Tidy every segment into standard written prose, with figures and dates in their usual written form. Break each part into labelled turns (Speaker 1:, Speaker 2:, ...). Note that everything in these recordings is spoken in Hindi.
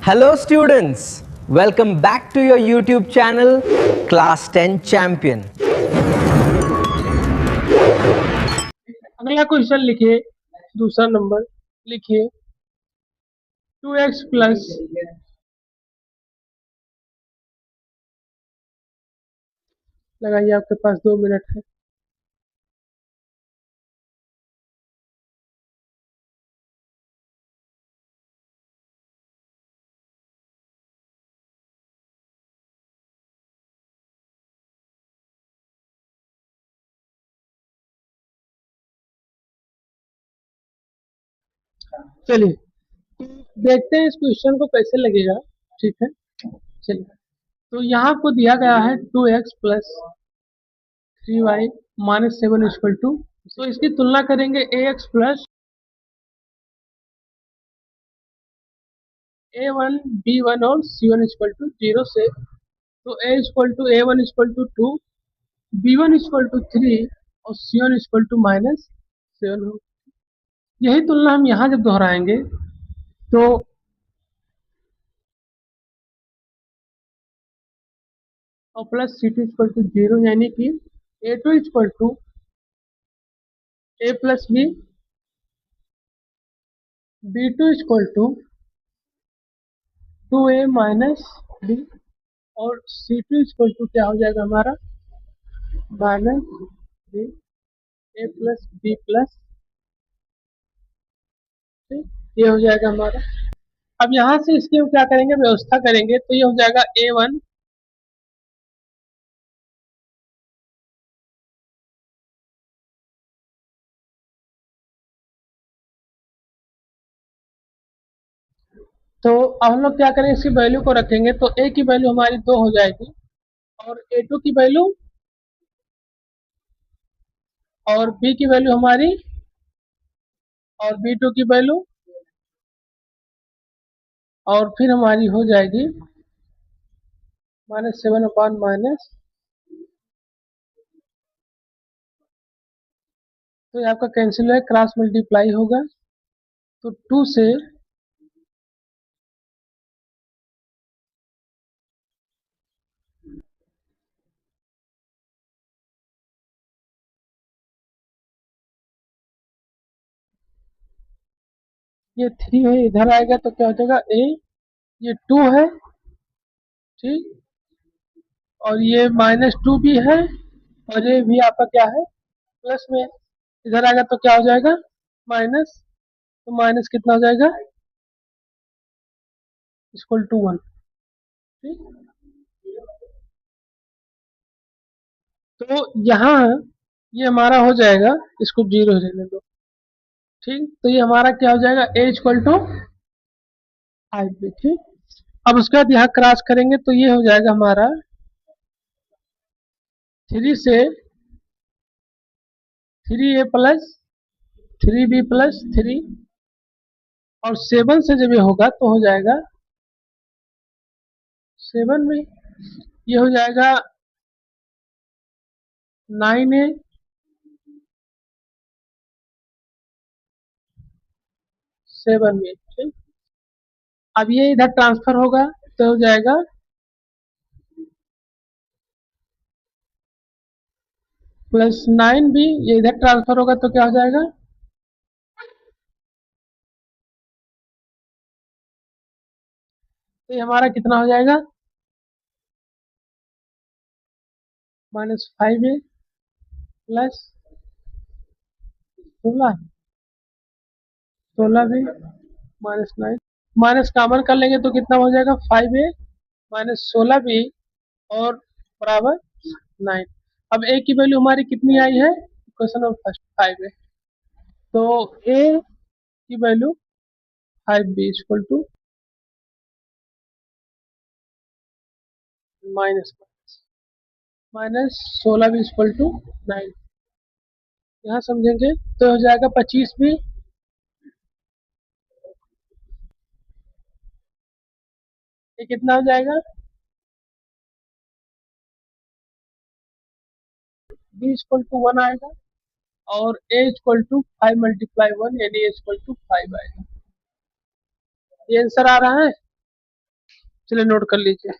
Speaker 1: Hello students, welcome back to your YouTube channel Class 10 Champion.
Speaker 2: अगला क्वेश्चन लिखिए, दूसरा नंबर लिखिए 2x प्लस लगाइए, आपके पास 2 मिनट है। चलिए देखते हैं इस क्वेश्चन को कैसे लगेगा। ठीक है, चलिए तो यहाँ आपको दिया गया है 2x plus 3y minus 7 equal to, तो इसकी तुलना करेंगे ax प्लस a1 b1 और c1 इक्वल टू 0 से। तो a equal to a1 equal to 2, b1 equal to 3 और c1 इक्वल टू माइनस 7 हो। यही तुलना हम यहाँ जब दोहराएंगे तो और plus c two equal to 0, यानी कि a two equal to a plus b, b two equal to 2a minus b और सी टू इक्वल टू क्या हो जाएगा हमारा minus b a plus b plus, ये हो जाएगा हमारा। अब यहाँ से इसकी हम क्या करेंगे, व्यवस्था करेंगे, तो ये हो जाएगा a1 तो अब हम लोग क्या करेंगे, इसकी वैल्यू को रखेंगे तो a की वैल्यू हमारी 2 हो जाएगी और a2 की वैल्यू और b की वैल्यू हमारी और b2 की वैल्यू और फिर हमारी हो जाएगी माइनस 7 अपॉन माइनस, तो ये आपका कैंसिल है, क्रॉस मल्टीप्लाई होगा तो 2 से ये 3 है, इधर आएगा तो क्या हो जाएगा a, ये 2 है, ठीक, और ये माइनस 2 भी है और ये भी आपका क्या है प्लस में, इधर आएगा तो क्या हो जाएगा माइनस, तो माइनस कितना हो जाएगा इक्वल टू 1, ठीक। तो यहाँ ये हमारा हो जाएगा, इसको 0 रहने दो, ठीक। तो ये हमारा क्या हो जाएगा a इक्वल टू 5b, ठीक। अब उसके बाद यहाँ क्रॉस करेंगे तो ये हो जाएगा हमारा 3 से 3a प्लस 3b प्लस 3 और 7 से जब ये होगा तो हो जाएगा 7 में ये हो जाएगा 9a 7 में, ठीक। अब ये इधर ट्रांसफर होगा तो हो जाएगा प्लस 9b, ये इधर ट्रांसफर होगा तो क्या हो जाएगा तो ये हमारा कितना हो जाएगा minus 5a plus 16b minus 9, minus common कर लेंगे तो कितना हो जाएगा 5a माइनस 16b और बराबर 9। अब a की वैल्यू हमारी कितनी आई है, क्वेश्चन नंबर फर्स्ट 5 है, तो a की value 5b equal to minus minus 16b equal to 9, यहाँ समझेंगे तो हो जाएगा 25b, ये कितना हो जाएगा b इक्वल टू 1 आएगा और a इक्वल टू 5 मल्टीप्लाई 1 यानी a इक्वल टू 5 आएगा। ये आंसर आ रहा है। चलिए नोट कर लीजिए।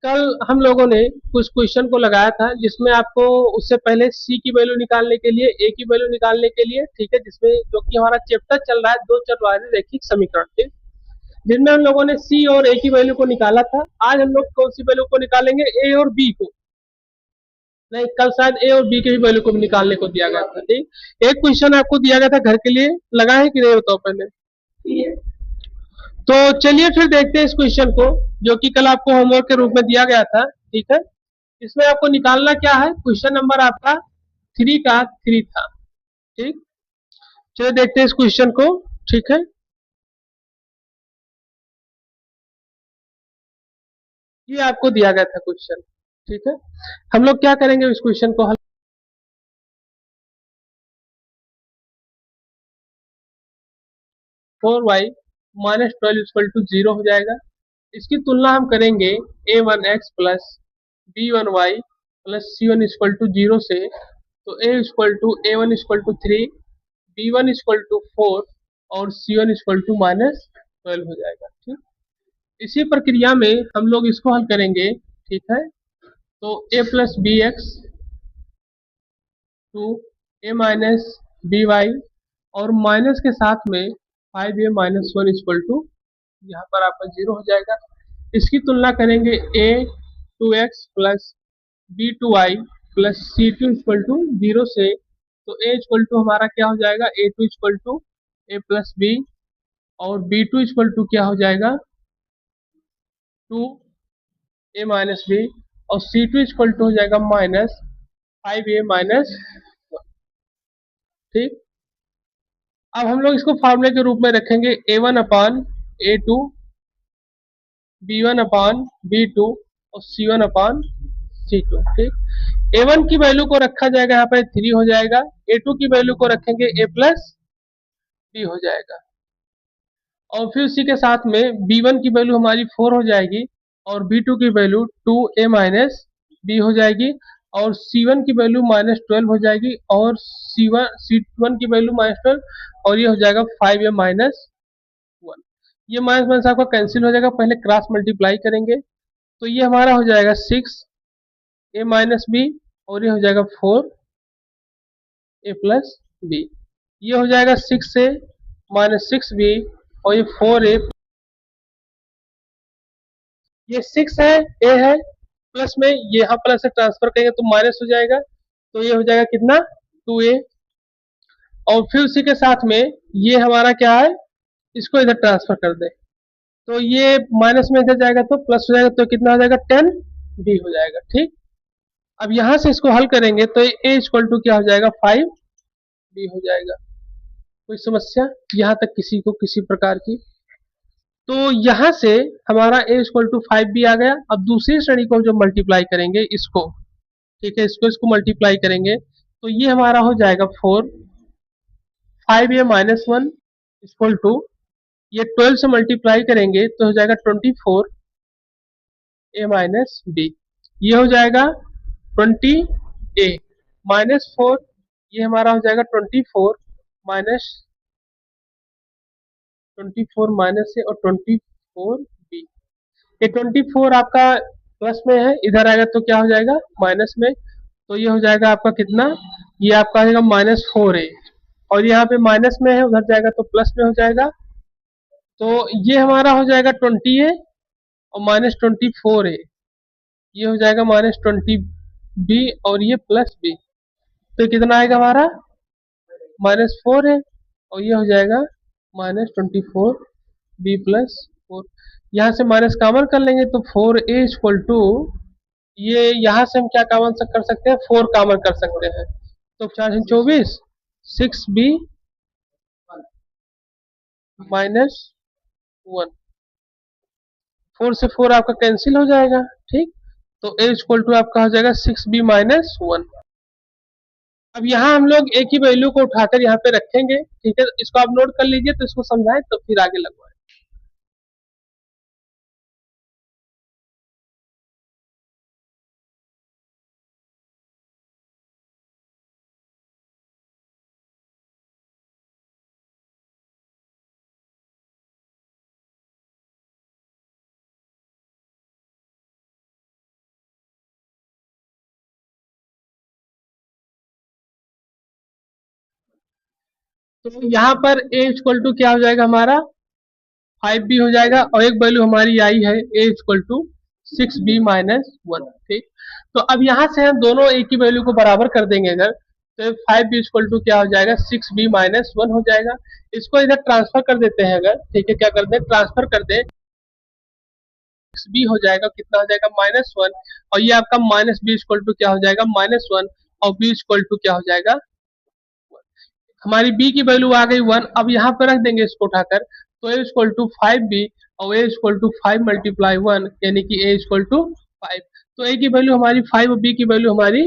Speaker 2: कल हम लोगों ने कुछ क्वेश्चन को लगाया था जिसमें आपको उससे पहले सी की वैल्यू निकालने के लिए, ए की वैल्यू निकालने के लिए, ठीक है, जिसमें जो कि हमारा चैप्टर चल रहा है दो चरवारी रैखिक समीकरण, ठीक, जिनमें हम लोगों ने सी और ए की वैल्यू को निकाला था। आज हम लोग कौन सी वैल्यू को निकालेंगे? ए और बी को। नहीं, कल शायद ए और बी के भी वैल्यू को भी निकालने को दिया गया था, ठीक। एक क्वेश्चन आपको दिया गया था घर के लिए, लगा है कि नहीं बताओ पहले। तो चलिए फिर देखते हैं इस क्वेश्चन को, जो कि कल आपको होमवर्क के रूप में दिया गया था, ठीक है। इसमें आपको निकालना क्या है? क्वेश्चन नंबर आपका 3 का 3 था, ठीक। चलिए देखते हैं इस क्वेश्चन को, ठीक है। ये आपको दिया गया था क्वेश्चन, ठीक है। हम लोग क्या करेंगे इस क्वेश्चन को हल। 4y माइनस 12 इक्वल टू 0 हो जाएगा। इसकी तुलना हम करेंगे a1x plus b1y plus c1 equal to 0 से। तो a equal to a1 equal to 3, b1 equal to 4 और c1 इक्वल टू माइनस 12 हो जाएगा, ठीक। इसी प्रक्रिया में हम लोग इसको हल करेंगे, ठीक है। तो a plus B X to A minus B Y और माइनस के साथ में 5a माइनस 1 इक्वल टू, यहाँ पर आपका 0 हो जाएगा। इसकी तुलना करेंगे a two x plus b two y plus c two equal to 0 से। तो ए इक्वल टू हमारा क्या हो जाएगा? A two equal to a plus b और बी टू इक्वल टू क्या हो जाएगा? 2a माइनस बी और सी टू इक्वल टू हो जाएगा माइनस 5a माइनस, ठीक। अब हम लोग इसको फार्मूले के रूप में रखेंगे a1 अपान a2, b1 अपान b2 और c1 अपान c2, ठीक। a1 की वैल्यू को रखा जाएगा यहाँ पे 3 हो जाएगा, a2 की वैल्यू को रखेंगे a प्लस b हो जाएगा और फिर उसी के साथ में b1 की वैल्यू हमारी 4 हो जाएगी और b2 की वैल्यू 2a माइनस b हो जाएगी और c1 की वैल्यू माइनस 12 हो जाएगी और c1 की वैल्यू माइनस 12 और ये हो जाएगा 5a माइनस 1। ये माइनस माइनस आपका कैंसिल हो जाएगा, पहले क्रॉस मल्टीप्लाई करेंगे तो ये हमारा हो जाएगा 6a माइनस बी और ये हो जाएगा 4a प्लस बी। ये हो जाएगा 6a माइनस 6b और ये 4a, ये 6 है, a है, प्लस में ये यहाँ प्लस से ट्रांसफर करेंगे तो माइनस हो जाएगा, तो ये हो जाएगा कितना? 2a और फिर उसी के साथ में ये हमारा क्या है? इसको इधर ट्रांसफर कर दे तो ये माइनस में इधर जाएगा तो प्लस हो जाएगा, तो कितना हो जाएगा? 10b हो जाएगा, ठीक। अब यहां से इसको हल करेंगे तो a इक्वल टू क्या हो जाएगा? 5b हो जाएगा। कोई समस्या यहाँ तक किसी को किसी प्रकार की? तो यहां से हमारा a इक्वल टू 5b आ गया। अब दूसरी श्रेणी को जो मल्टीप्लाई करेंगे इसको, ठीक है, इसको मल्टीप्लाई करेंगे तो ये हमारा हो जाएगा 4, 5a माइनस 1 इक्वल टू, ये 12 से मल्टीप्लाई करेंगे तो हो जाएगा 24a माइनस b। ये हो जाएगा 20a माइनस 4, ये हमारा हो जाएगा 24 माइनस 24 माइनस से और 24b। ये 24 आपका प्लस में है, इधर आएगा तो क्या हो जाएगा? माइनस में। तो ये हो जाएगा आपका कितना? ये आपका आएगा माइनस 4a और यहाँ पे माइनस में है, उधर जाएगा तो प्लस में हो जाएगा। तो ये हमारा हो जाएगा 20a और माइनस 24a, ये हो जाएगा माइनस 20b और ये प्लस b। तो कितना आएगा हमारा? माइनस 4 है और ये हो जाएगा माइनस 24b प्लस 4। यहाँ से माइनस कॉमन कर लेंगे तो 4a इक्वल टू, ये यहाँ से हम क्या कॉमन कर सकते हैं? 4 कॉमन कर सकते हैं तो 4 24, 6b माइनस 1, 4 से 4 आपका कैंसिल हो जाएगा, ठीक। तो a इक्वल टू आपका हो जाएगा 6b-1। अब यहाँ हम लोग एक ही वैल्यू को उठाकर यहाँ पे रखेंगे, ठीक है। इसको आप नोट कर लीजिए, तो इसको समझाएं तो फिर आगे लगवाएं। तो यहाँ पर a इक्वल टू क्या हो जाएगा हमारा 5b हो जाएगा, और एक वैल्यू हमारी आई है a इक्वल टू 6b-1, ठीक। तो अब यहाँ से हम दोनों a की वैल्यू को बराबर कर देंगे अगर, तो 5b इक्वल टू क्या हो जाएगा 6b-1 हो जाएगा। इसको इधर ट्रांसफर कर देते हैं अगर, ठीक है, क्या कर दें ट्रांसफर कर दें, 6b हो जाएगा, कितना हो जाएगा -1, और ये आपका -b इक्वल टू क्या हो जाएगा -1, और b इक्वल टू क्या हो जाएगा, हमारी b की वैल्यू आ गई 1। अब यहाँ पे रख देंगे इसको उठाकर, तो a इक्वल टू 5b और a इक्वल टू 5 मल्टीप्लाई 1, यानी कि a इक्वल टू 5। तो a की वैल्यू हमारी 5 और b की वैल्यू हमारी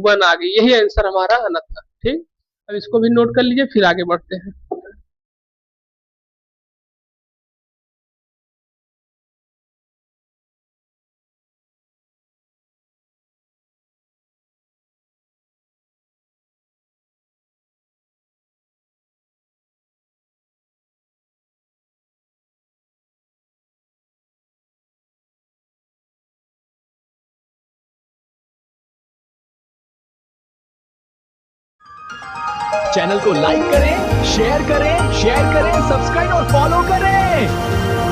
Speaker 2: 1 आ गई। यही आंसर हमारा आना था, ठीक। अब इसको भी नोट कर लीजिए, फिर आगे बढ़ते हैं।
Speaker 3: चैनल को लाइक करें, शेयर करें, सब्सक्राइब और फॉलो करें।